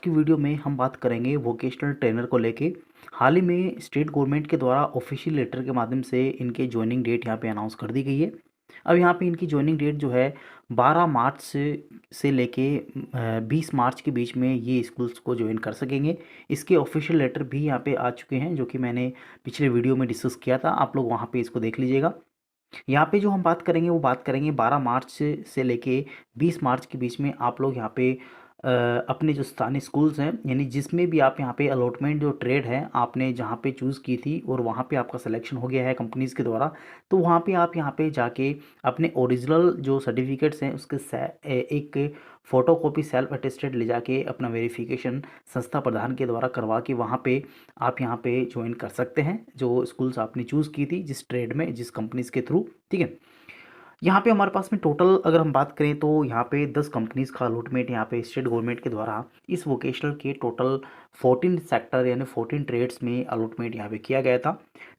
की वीडियो में हम बात करेंगे वोकेशनल ट्रेनर को लेके। हाल ही में स्टेट गवर्नमेंट के द्वारा ऑफिशियल लेटर के माध्यम से इनके ज्वाइनिंग डेट यहाँ पे अनाउंस कर दी गई है। अब यहाँ पे इनकी ज्वाइनिंग डेट जो है 12 मार्च से लेके 20 मार्च के बीच में ये स्कूल्स को ज्वाइन कर सकेंगे। इसके ऑफिशियल लेटर भी यहाँ पे आ चुके हैं, जो कि मैंने पिछले वीडियो में डिस्कस किया था। आप लोग वहाँ पे इसको देख लीजिएगा। यहाँ पे जो हम बात करेंगे वो बात करेंगे 12 मार्च से लेके 20 मार्च के बीच में आप लोग यहाँ पे अपने जो स्थानीय स्कूल्स हैं, यानी जिसमें भी आप यहाँ पे अलॉटमेंट जो ट्रेड है आपने जहाँ पे चूज़ की थी और वहाँ पे आपका सिलेक्शन हो गया है कंपनीज़ के द्वारा, तो वहाँ पे आप यहाँ पे जाके अपने ओरिजिनल जो सर्टिफिकेट्स हैं उसके एक फ़ोटोकॉपी सेल्फ अटेस्टेड ले जाके अपना वेरिफिकेशन संस्था प्रधान के द्वारा करवा के वहाँ पे आप यहाँ पे ज्वाइन कर सकते हैं जो स्कूल्स आपने चूज़ की थी जिस ट्रेड में, जिस कंपनीज़ के थ्रू। ठीक है, यहाँ पे हमारे पास में टोटल अगर हम बात करें तो यहाँ पे 10 कंपनीज़ का अलॉटमेंट यहाँ पे स्टेट गवर्नमेंट के द्वारा इस वोकेशनल के टोटल 14 सेक्टर यानी 14 ट्रेड्स में अलॉटमेंट यहाँ पे किया गया था।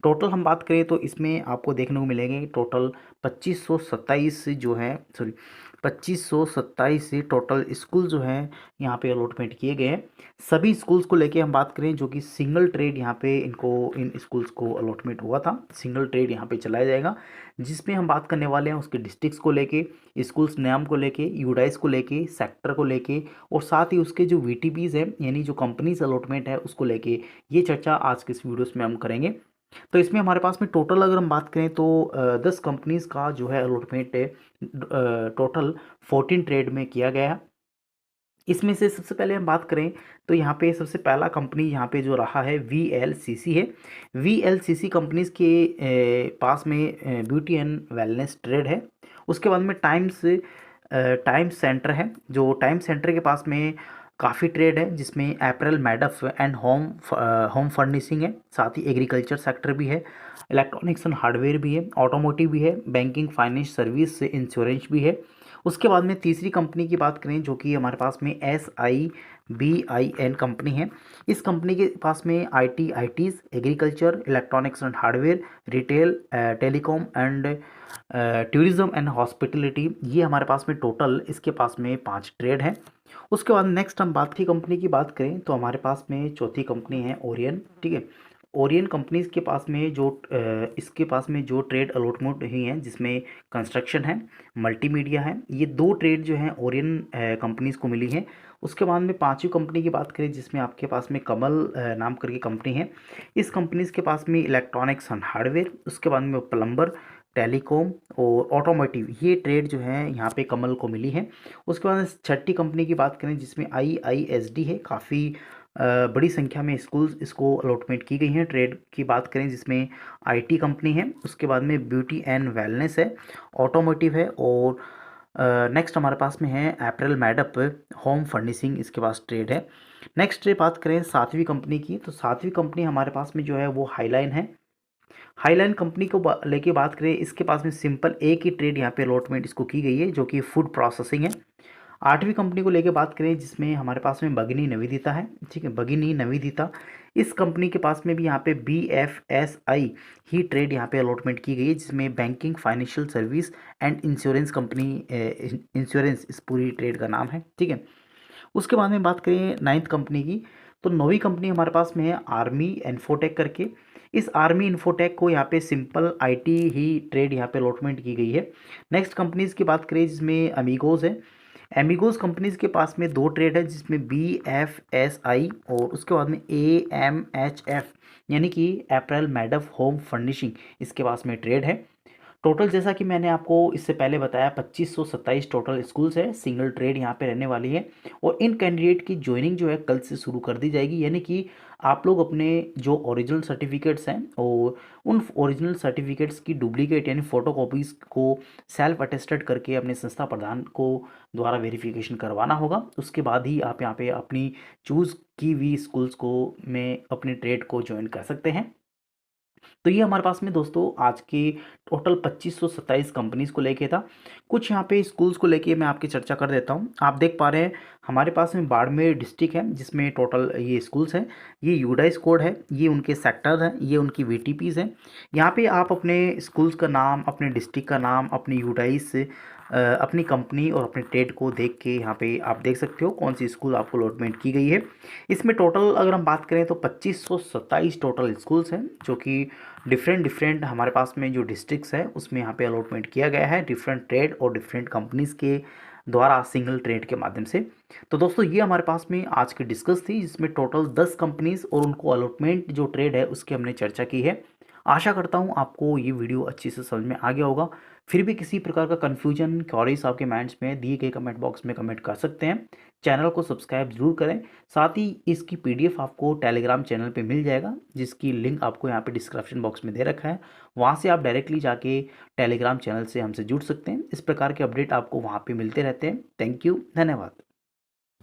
टोटल हम बात करें तो इसमें आपको देखने को मिलेंगे टोटल 2527 जो है, सॉरी 2527 से टोटल स्कूल जो हैं यहाँ पे अलॉटमेंट किए गए हैं। सभी स्कूल्स को लेके हम बात करें जो कि सिंगल ट्रेड यहाँ पे इनको इन स्कूल्स को अलॉटमेंट हुआ था, सिंगल ट्रेड यहाँ पे चलाया जाएगा। जिसमें हम बात करने वाले हैं उसके डिस्ट्रिक्ट्स को लेके, स्कूल्स नाम को लेके, यूडाइस को लेके, सेक्टर को लेके और साथ ही उसके जो वीटीपीज़ हैं यानी जो कंपनीज अलॉटमेंट है उसको लेके ये चर्चा आज के इस वीडियोस में हम करेंगे। तो इसमें हमारे पास में टोटल अगर हम बात करें तो 10 कंपनीज़ का जो है अलॉटमेंट टोटल 14 ट्रेड में किया गया है। इसमें से सबसे पहले हम बात करें तो यहाँ पे सबसे पहला कंपनी यहाँ पे जो रहा है VLCC है। VLCC कंपनीज के पास में ब्यूटी एंड वेलनेस ट्रेड है। उसके बाद में टाइम्स सेंटर है, जो टाइम सेंटर के पास में काफ़ी ट्रेड है जिसमें अप्रैल मैडफ एंड होम फर्निशिंग है, साथ ही एग्रीकल्चर सेक्टर भी है, इलेक्ट्रॉनिक्स एंड हार्डवेयर भी है, ऑटोमोटिव भी है, बैंकिंग फाइनेंस सर्विस इंश्योरेंस भी है। उसके बाद में तीसरी कंपनी की बात करें जो कि हमारे पास में SIBIN कंपनी है। इस कंपनी के पास में ITs, agriculture, electronics and hardware, retail, telecom and tourism and hospitality, ये हमारे पास में टोटल इसके पास में 5 ट्रेड हैं। उसके बाद नेक्स्ट हम बात की कंपनी की बात करें तो हमारे पास में चौथी कंपनी है ओरियन। ठीक है, ओरियन कंपनीज के पास में जो इसके पास में जो ट्रेड अलॉटमेंट हुई हैं जिसमें कंस्ट्रक्शन है, मल्टीमीडिया है, ये 2 ट्रेड जो हैं ओरियन कंपनीज को मिली हैं। उसके बाद में पांचवी कंपनी की बात करें जिसमें आपके पास में कमल नाम करके कंपनी है। इस कंपनीज के पास में इलेक्ट्रॉनिक्स एंड हार्डवेयर, उसके बाद में प्लम्बर, टेलीकॉम और ऑटोमोटिव, ये ट्रेड जो है यहाँ पे कमल को मिली है। उसके बाद छठी कंपनी की बात करें जिसमें IISD है, काफ़ी बड़ी संख्या में स्कूल्स इसको अलॉटमेंट की गई हैं। ट्रेड की बात करें जिसमें IT कंपनी है, उसके बाद में ब्यूटी एंड वेलनेस है, ऑटोमोटिव है और नेक्स्ट हमारे पास में है अप्रैल मैडप होम फर्निशिंग, इसके पास ट्रेड है। नेक्स्ट ट्रेड बात करें सातवीं कंपनी की तो सातवीं कंपनी हमारे पास में जो है वो हाईलाइन है। हाईलाइन कंपनी को लेके बात करें, इसके पास में सिंपल एक ही ट्रेड यहाँ पे अलॉटमेंट इसको की गई है जो कि फूड प्रोसेसिंग है। आठवीं कंपनी को लेके बात करें जिसमें हमारे पास में भगिनी निवेदिता है। ठीक है, भगिनी निवेदिता, इस कंपनी के पास में भी यहाँ पे BFSI ही ट्रेड यहाँ पे अलॉटमेंट की गई है जिसमें banking, financial service and insurance company, insurance इस पूरी ट्रेड का नाम है। ठीक है, उसके बाद में बात करें 9th कंपनी की तो 9वीं कंपनी हमारे पास में है आर्मी इन्फोटेक करके। इस आर्मी इन्फोटेक को यहाँ पे सिंपल IT ही ट्रेड यहाँ पे अलॉटमेंट की गई है। नेक्स्ट कंपनीज की बात करें जिसमें अमीगोज है। एमिगोस कंपनीज के पास में 2 ट्रेड है जिसमें BFSI और उसके बाद में AMHF यानी कि अप्रैल मैडफ होम फर्निशिंग, इसके पास में ट्रेड है। टोटल जैसा कि मैंने आपको इससे पहले बताया 2527 टोटल स्कूल्स है, सिंगल ट्रेड यहाँ पे रहने वाली है और इन कैंडिडेट की ज्वाइनिंग जो है कल से शुरू कर दी जाएगी। यानी कि आप लोग अपने जो ओरिजिनल सर्टिफिकेट्स हैं और उन ओरिजिनल सर्टिफिकेट्स की डुप्लीकेट यानी फ़ोटोकॉपीज़ को सेल्फ अटेस्टेड करके अपने संस्था प्रधान को द्वारा वेरिफिकेशन करवाना होगा। उसके बाद ही आप यहाँ पे अपनी चूज़ की हुई स्कूल्स को में अपने ट्रेड को ज्वाइन कर सकते हैं। तो ये हमारे पास में दोस्तों आज की टोटल 2527 कंपनीज को लेके था। कुछ यहाँ पे स्कूल्स को लेके मैं आपकी चर्चा कर देता हूँ। आप देख पा रहे हैं हमारे पास में बाड़मेर डिस्ट्रिक्ट है जिसमें टोटल ये स्कूल्स हैं, ये यूडाइस कोड है, ये उनके सेक्टर हैं, ये उनकी VTPs हैं। यहाँ पे आप अपने स्कूल्स का नाम, अपने डिस्ट्रिक्ट का नाम, अपने यूडाइस अपनी कंपनी और अपने ट्रेड को देख के यहाँ पे आप देख सकते हो कौन सी स्कूल आपको अलॉटमेंट की गई है। इसमें टोटल अगर हम बात करें तो 2527 टोटल स्कूल्स हैं, जो कि डिफरेंट डिफरेंट हमारे पास में जो डिस्ट्रिक्ट्स हैं उसमें यहाँ पे अलॉटमेंट किया गया है डिफरेंट ट्रेड और डिफरेंट कंपनीज़ के द्वारा सिंगल ट्रेड के माध्यम से। तो दोस्तों ये हमारे पास में आज की डिस्कस थी, जिसमें टोटल 10 कंपनीज और उनको अलॉटमेंट जो ट्रेड है उसकी हमने चर्चा की है। आशा करता हूँ आपको ये वीडियो अच्छी से समझ में आ गया होगा। फिर भी किसी प्रकार का कन्फ्यूजन क्वेरीज आपके माइंड्स में दिए गए कमेंट बॉक्स में कमेंट कर सकते हैं। चैनल को सब्सक्राइब जरूर करें। साथ ही इसकी पीडीएफ आपको टेलीग्राम चैनल पे मिल जाएगा, जिसकी लिंक आपको यहाँ पे डिस्क्रिप्शन बॉक्स में दे रखा है। वहाँ से आप डायरेक्टली जाके टेलीग्राम चैनल से हमसे जुड़ सकते हैं। इस प्रकार के अपडेट आपको वहाँ पे मिलते रहते हैं। थैंक यू, धन्यवाद।